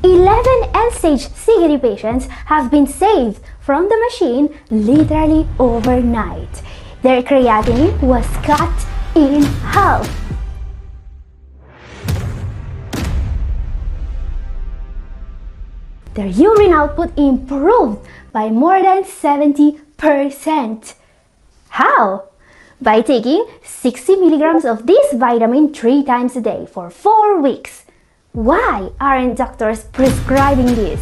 11 end-stage CKD patients have been saved from the machine literally overnight. Their creatinine was cut in half. Their urine output improved by more than 70%. How? By taking 60 milligrams of this vitamin 3 times a day for 4 weeks. Why aren't doctors prescribing this?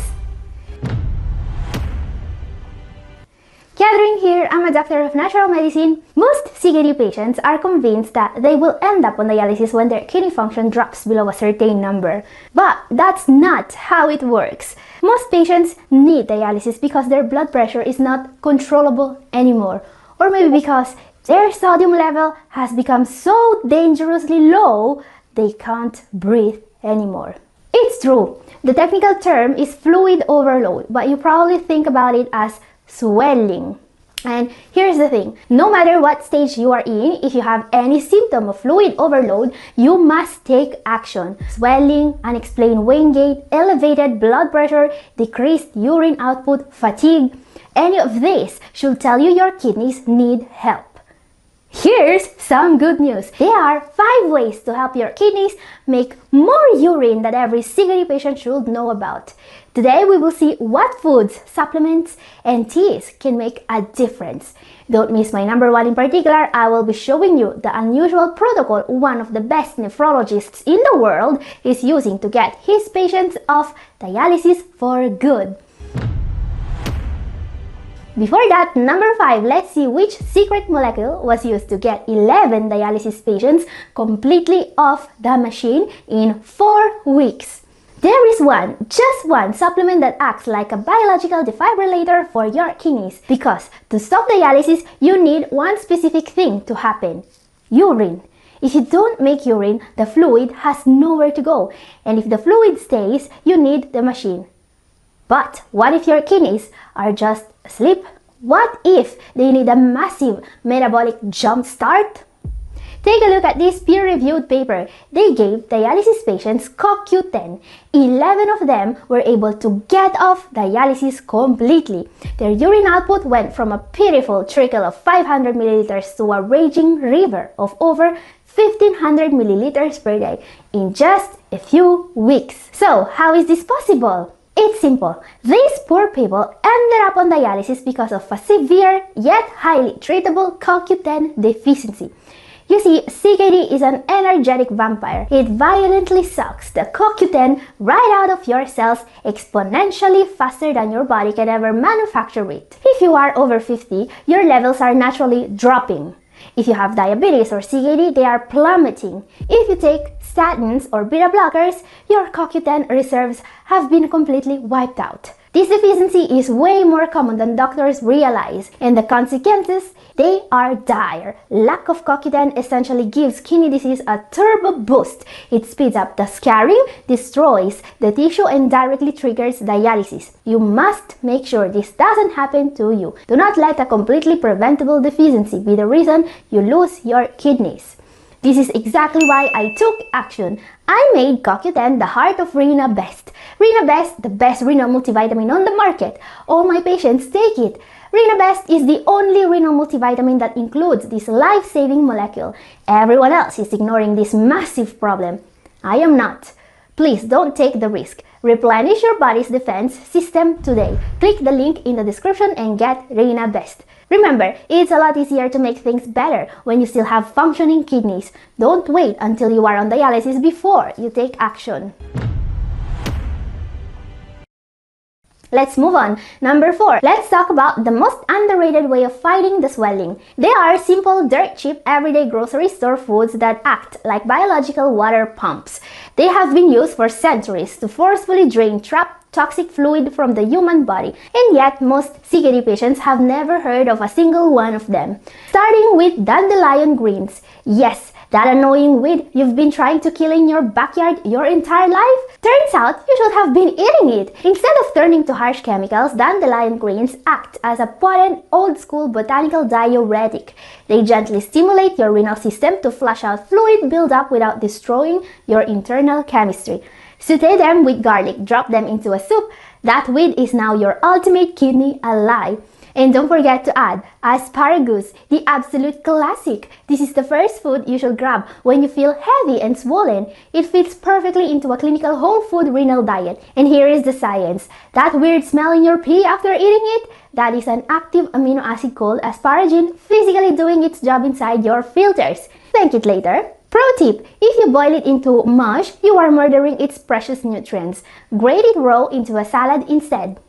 Catherine here, I'm a doctor of natural medicine. Most CKD patients are convinced that they will end up on dialysis when their kidney function drops below a certain number. But that's not how it works. Most patients need dialysis because their blood pressure is not controllable anymore, or maybe because their sodium level has become so dangerously low they can't breathe anymore. It's true, the technical term is fluid overload, but you probably think about it as swelling. And here's the thing, no matter what stage you are in, if you have any symptom of fluid overload, you must take action. Swelling, unexplained weight gain, elevated blood pressure, decreased urine output, fatigue, any of this should tell you your kidneys need help. Here's some good news. There are 5 ways to help your kidneys make more urine that every CKD patient should know about. Today we will see what foods, supplements, and teas can make a difference. Don't miss my number 1 in particular. I will be showing you the unusual protocol one of the best nephrologists in the world is using to get his patients off dialysis for good. Before that, number 5, let's see which secret molecule was used to get 11 dialysis patients completely off the machine in 4 weeks. There is just one supplement that acts like a biological defibrillator for your kidneys, because to stop dialysis, you need one specific thing to happen: urine. If you don't make urine, the fluid has nowhere to go, and if the fluid stays, you need the machine. But what if your kidneys are just asleep? What if they need a massive metabolic jump start? Take a look at this peer-reviewed paper. They gave dialysis patients CoQ10. 11 of them were able to get off dialysis completely. Their urine output went from a pitiful trickle of 500 milliliters to a raging river of over 1500 milliliters per day in just a few weeks. So, how is this possible? It's simple. These poor people ended up on dialysis because of a severe yet highly treatable CoQ10 deficiency. You see, CKD is an energetic vampire. It violently sucks the CoQ10 right out of your cells exponentially faster than your body can ever manufacture it. If you are over 50, your levels are naturally dropping. If you have diabetes or CKD, they are plummeting. If you take statins or beta blockers, your CoQ10 reserves have been completely wiped out. This deficiency is way more common than doctors realize, and the consequences, they are dire. Lack of CoQ10 essentially gives kidney disease a turbo boost. It speeds up the scarring, destroys the tissue, and directly triggers dialysis. You must make sure this doesn't happen to you. Do not let a completely preventable deficiency be the reason you lose your kidneys. This is exactly why I took action. I made CoQ10 the heart of Rena Best. Rena Best, the best renal multivitamin on the market. All my patients take it. Rena Best is the only renal multivitamin that includes this life-saving molecule. Everyone else is ignoring this massive problem. I am not. Please don't take the risk. Replenish your body's defense system today. Click the link in the description and get Rena Best. Remember, it's a lot easier to make things better when you still have functioning kidneys. Don't wait until you are on dialysis before you take action. Let's move on. Number 4. Let's talk about the most underrated way of fighting the swelling. They are simple, dirt cheap, everyday grocery store foods that act like biological water pumps. They have been used for centuries to forcefully drain trapped toxic fluid from the human body, and yet most CKD patients have never heard of a single one of them. Starting with dandelion greens. Yes, that annoying weed you've been trying to kill in your backyard your entire life? Turns out you should have been eating it. Instead of turning to harsh chemicals, dandelion greens act as a potent, old-school botanical diuretic. They gently stimulate your renal system to flush out fluid buildup without destroying your internal chemistry. Saute them with garlic, drop them into a soup. That weed is now your ultimate kidney ally. And don't forget to add asparagus, the absolute classic. This is the first food you should grab when you feel heavy and swollen. It fits perfectly into a clinical whole food renal diet. And here is the science. That weird smell in your pee after eating it, that is an active amino acid called asparagine physically doing its job inside your filters. Thank it later. Pro tip, if you boil it into mush, you are murdering its precious nutrients. Grate it raw into a salad instead.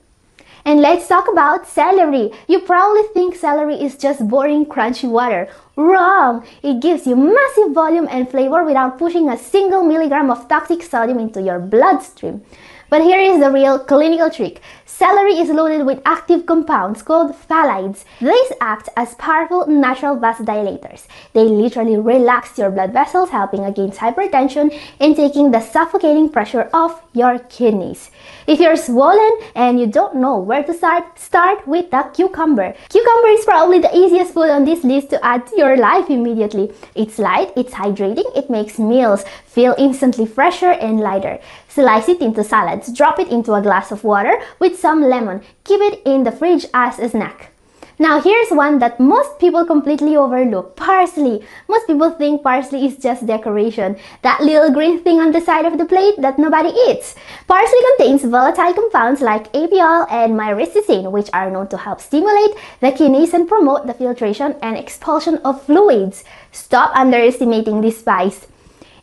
And let's talk about celery. You probably think celery is just boring, crunchy water. Wrong! It gives you massive volume and flavor without pushing a single milligram of toxic sodium into your bloodstream. But here is the real clinical trick. Celery is loaded with active compounds called phthalates. These act as powerful natural vasodilators. They literally relax your blood vessels, helping against hypertension and taking the suffocating pressure off your kidneys. If you're swollen and you don't know where to start with the cucumber. Cucumber is probably the easiest food on this list to add to your life immediately. It's light, it's hydrating, it makes meals feel instantly fresher and lighter. Slice it into salads, drop it into a glass of water with some lemon. Keep it in the fridge as a snack. Now here's one that most people completely overlook, parsley. Most people think parsley is just decoration, that little green thing on the side of the plate that nobody eats. Parsley contains volatile compounds like apiol and myristicin, which are known to help stimulate the kidneys and promote the filtration and expulsion of fluids. Stop underestimating this spice.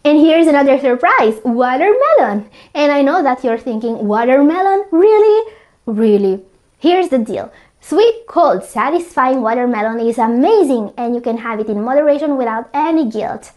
And here's another surprise, watermelon. And I know that you're thinking, watermelon? Really? Really? Here's the deal. Sweet, cold, satisfying watermelon is amazing and you can have it in moderation without any guilt.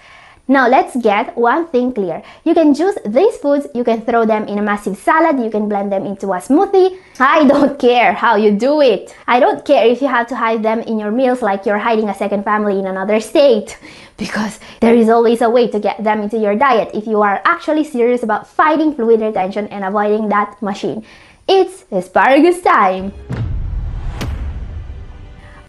Now let's get one thing clear. You can juice these foods, you can throw them in a massive salad, you can blend them into a smoothie. I don't care how you do it. I don't care if you have to hide them in your meals like you're hiding a second family in another state. Because there is always a way to get them into your diet if you are actually serious about fighting fluid retention and avoiding that machine. It's asparagus time!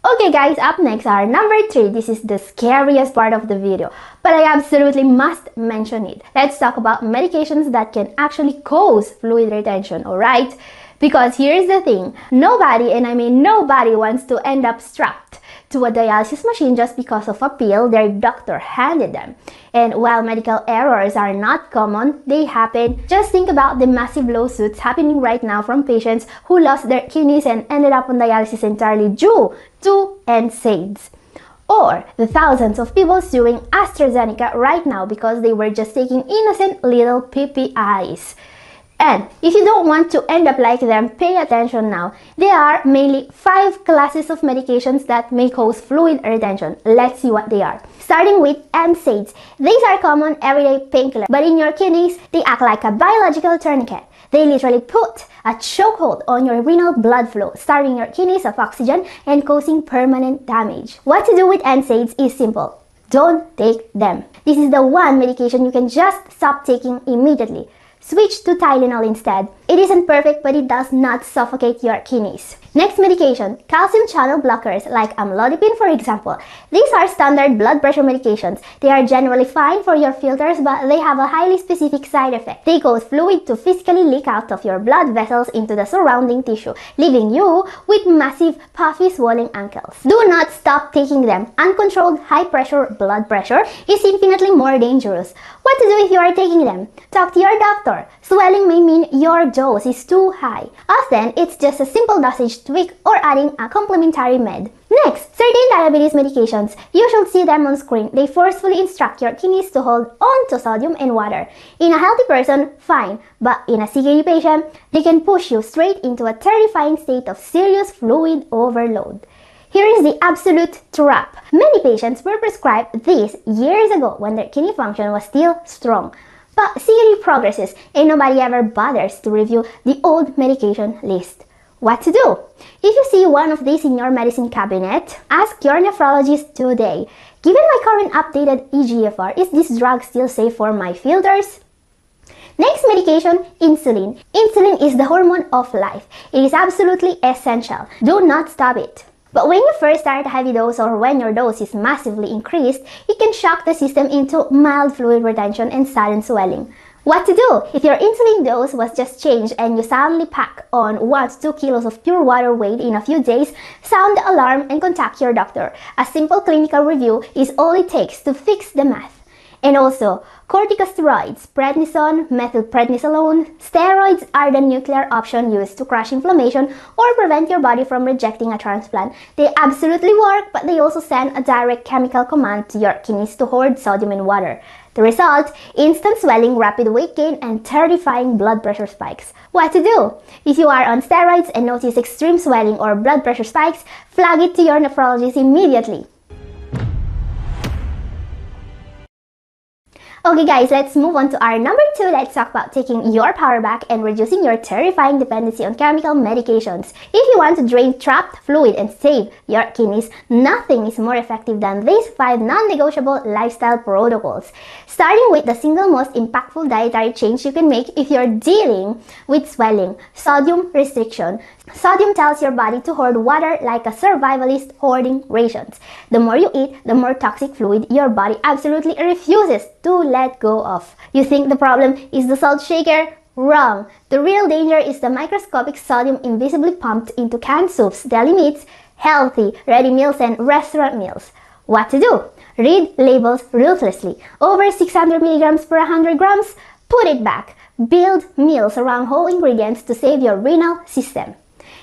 Okay guys, up next are number 3. This is the scariest part of the video, but I absolutely must mention it. Let's talk about medications that can actually cause fluid retention, alright? Because here's the thing, nobody, and I mean nobody, wants to end up strapped to a dialysis machine just because of a pill their doctor handed them. And while medical errors are not common, they happen. Just think about the massive lawsuits happening right now from patients who lost their kidneys and ended up on dialysis entirely due to NSAIDs. Or the thousands of people suing AstraZeneca right now because they were just taking innocent little PPIs. And if you don't want to end up like them, pay attention now. There are mainly 5 classes of medications that may cause fluid retention. Let's see what they are. Starting with NSAIDs. These are common everyday painkillers, but in your kidneys, they act like a biological tourniquet. They literally put a chokehold on your renal blood flow, starving your kidneys of oxygen and causing permanent damage. What to do with NSAIDs is simple. Don't take them. This is the one medication you can just stop taking immediately. Switch to Tylenol instead. It isn't perfect, but it does not suffocate your kidneys. Next medication, calcium channel blockers like amlodipine for example. These are standard blood pressure medications. They are generally fine for your filters, but they have a highly specific side effect. They cause fluid to physically leak out of your blood vessels into the surrounding tissue, leaving you with massive puffy swollen ankles. Do not stop taking them. Uncontrolled high pressure blood pressure is infinitely more dangerous. What to do if you are taking them? Talk to your doctor. Swelling may mean your dose is too high. Often, it's just a simple dosage tweak or adding a complementary med. Next, certain diabetes medications. You should see them on screen. They forcefully instruct your kidneys to hold on to sodium and water. In a healthy person, fine, but in a CKD patient, they can push you straight into a terrifying state of serious fluid overload. Here is the absolute trap. Many patients were prescribed this years ago when their kidney function was still strong. But CKD progresses and nobody ever bothers to review the old medication list. What to do? If you see one of these in your medicine cabinet, ask your nephrologist today. Given my current updated eGFR, is this drug still safe for my filters? Next medication, insulin. Insulin is the hormone of life. It is absolutely essential. Do not stop it. But when you first start a heavy dose or when your dose is massively increased, it can shock the system into mild fluid retention and sudden swelling. What to do if your insulin dose was just changed and you suddenly pack on 1 to 2 kilos of pure water weight in a few days? Sound the alarm and contact your doctor. A simple clinical review is all it takes to fix the math. And also, corticosteroids, prednisone, methylprednisolone, steroids are the nuclear option used to crush inflammation or prevent your body from rejecting a transplant. They absolutely work, but they also send a direct chemical command to your kidneys to hoard sodium in water. The result? Instant swelling, rapid weight gain, and terrifying blood pressure spikes. What to do? If you are on steroids and notice extreme swelling or blood pressure spikes, flag it to your nephrologist immediately. Okay guys, let's move on to our number 2. Let's talk about taking your power back and reducing your terrifying dependency on chemical medications. If you want to drain trapped fluid and save your kidneys, nothing is more effective than these 5 non-negotiable lifestyle protocols. Starting with the single most impactful dietary change you can make if you're dealing with swelling: sodium restriction. Sodium tells your body to hoard water like a survivalist hoarding rations. The more you eat, the more toxic fluid your body absolutely refuses to let go of. You think the problem is the salt shaker? Wrong. The real danger is the microscopic sodium invisibly pumped into canned soups, deli meats, healthy, ready meals, and restaurant meals. What to do? Read labels ruthlessly. Over 600 milligrams per 100 grams? Put it back. Build meals around whole ingredients to save your renal system.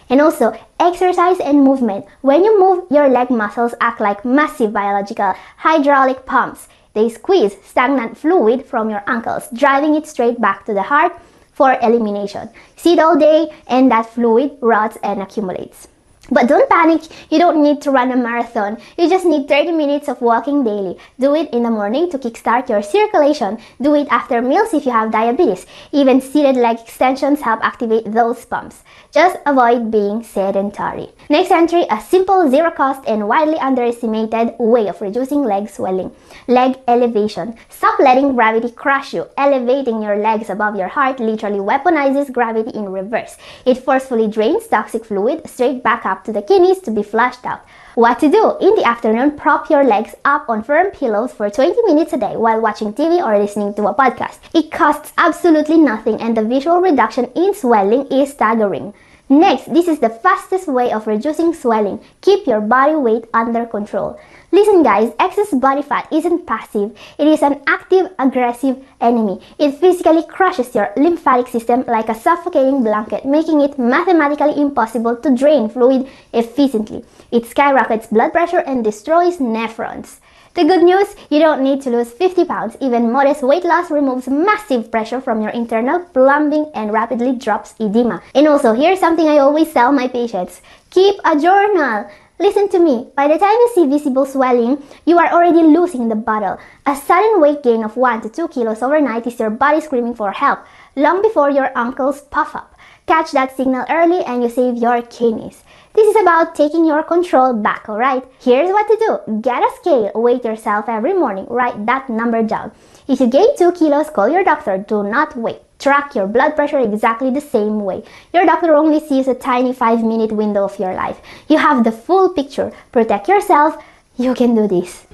And also, exercise and movement. When you move, your leg muscles act like massive biological hydraulic pumps. They squeeze stagnant fluid from your ankles, driving it straight back to the heart for elimination. Sit all day and that fluid rots and accumulates. But don't panic, you don't need to run a marathon. You just need 30 minutes of walking daily. Do it in the morning to kickstart your circulation. Do it after meals if you have diabetes. Even seated leg extensions help activate those pumps. Just avoid being sedentary. Next entry, a simple, zero-cost, and widely underestimated way of reducing leg swelling. Leg elevation. Stop letting gravity crush you. Elevating your legs above your heart literally weaponizes gravity in reverse. It forcefully drains toxic fluid straight back up to the kidneys to be flushed out. What to do? In the afternoon, prop your legs up on firm pillows for 20 minutes a day while watching TV or listening to a podcast. It costs absolutely nothing and the visual reduction in swelling is staggering. Next, this is the fastest way of reducing swelling. Keep your body weight under control. Listen guys, excess body fat isn't passive. It is an active, aggressive enemy. It physically crushes your lymphatic system like a suffocating blanket, making it mathematically impossible to drain fluid efficiently. It skyrockets blood pressure and destroys nephrons. The good news, you don't need to lose 50 pounds. Even modest weight loss removes massive pressure from your internal plumbing and rapidly drops edema. And also, here's something I always tell my patients. Keep a journal. Listen to me, by the time you see visible swelling, you are already losing the battle. A sudden weight gain of 1 to 2 kilos overnight is your body screaming for help, long before your ankles puff up. Catch that signal early and you save your kidneys. This is about taking your control back, alright? Here's what to do. Get a scale, weigh yourself every morning, write that number down. If you gain 2 kilos, call your doctor, do not wait. Track your blood pressure exactly the same way. Your doctor only sees a tiny 5-minute window of your life. You have the full picture. Protect yourself. You can do this.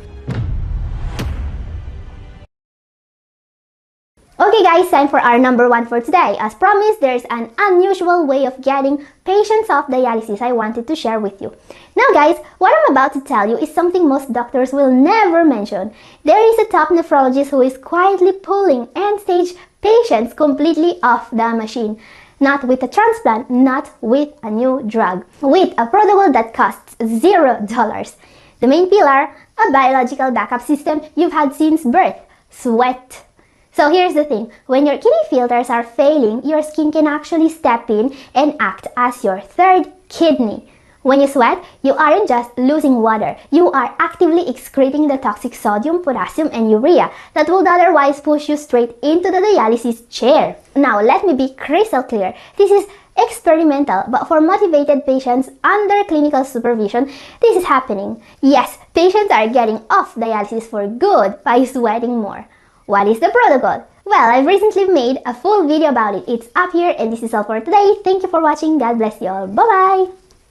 Okay guys, time for our number 1 for today. As promised, there's an unusual way of getting patients off dialysis I wanted to share with you. Now guys, what I'm about to tell you is something most doctors will never mention. There is a top nephrologist who is quietly pulling end-stage patients completely off the machine. Not with a transplant, not with a new drug. With a protocol that costs $0. The main pillar, a biological backup system you've had since birth. Sweat. So here's the thing, when your kidney filters are failing, your skin can actually step in and act as your third kidney. When you sweat, you aren't just losing water, you are actively excreting the toxic sodium, potassium, and urea that would otherwise push you straight into the dialysis chair. Now let me be crystal clear, this is experimental, but for motivated patients under clinical supervision, this is happening. Yes, patients are getting off dialysis for good by sweating more. What is the protocol? Well, I've recently made a full video about it. It's up here and this is all for today. Thank you for watching. God bless you all. Bye-bye!